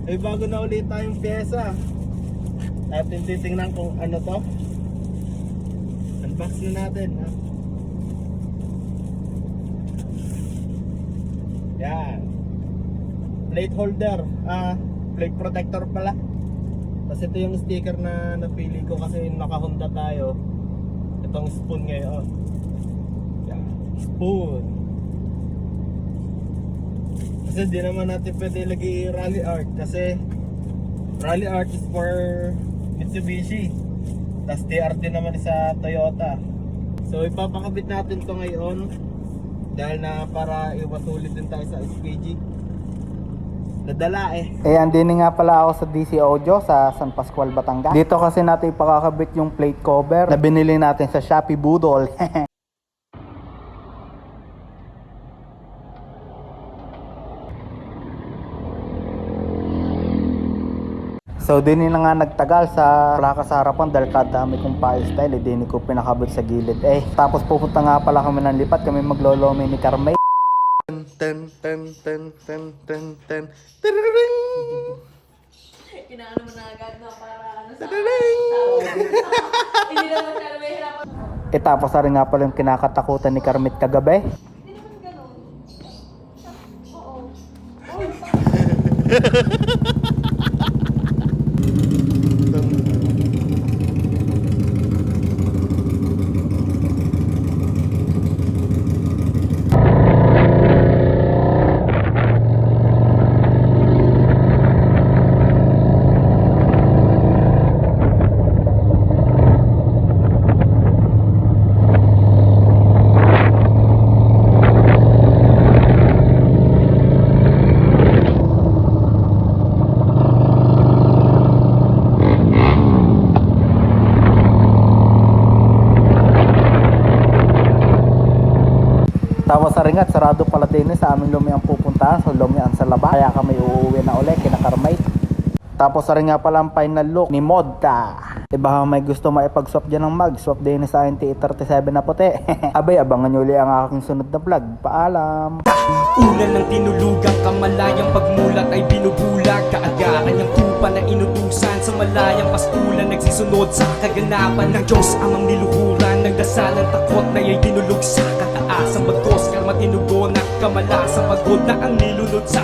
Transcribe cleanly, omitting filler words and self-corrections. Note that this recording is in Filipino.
Ay bago na ulit tayong pyesa. Atin titingnan kung ano to. Unbox na natin ha. Yan. Plate holder. Plate protector pala. Tapos ito yung sticker na napili ko kasi naka-Honda tayo. Itong spoon ngayon. Yan. Spoon. Kasi di naman natin pwede lagi Rally Art kasi Rally Art is for Mitsubishi. Tapos TRD naman sa Toyota. So ipapakabit natin to ngayon dahil na para iwas ulit din tayo sa SPG. Nadala eh. Ayan, din nga pala ako sa DC Audio sa San Pascual, Batangas. Dito kasi natin ipakakabit yung plate cover na binili natin sa Shopee Budol. So din na nga nagtagal sa plaka sa harapan dahil kadami kong file style, din ko pinakabit sa gilid tapos pupunta nga pala kami ng lipat, kami maglolomi ni Carmay. Ten ten ten ten ten ten tiriring. Kinaano mo na agad na para ano sa hindi naman siya mahirapan. Tapos rin nga pala yung kinakatakutan ni Carmit kagabi. Hindi naman ganun. Oo. Tapos sa ringat, sarado pala din sa aming lumiang pupuntahan. So lumiang sa laba, kaya kami uuwi na ulit kina Carmay. Tapos sa rin nga pala ang final look ni Modta. Baka may gusto maipag-swap dyan ng mag, swap din sa NT37 na puti. Abay, abangan nyo ulit ang aking sunod na vlog. Paalam. Ulan ng tinulugang kamalayang pagmulat ay binubulag. Kaagaran niyang tupa na inutusan sa malayang pastulan. Nagsisunod sa kaganapan ng Diyos amang niluhuran. Nagdasalan takot na ay dinulog sa kataasan. Bagkos kalma tinugon at kamalasang pagod na ang nilunod sa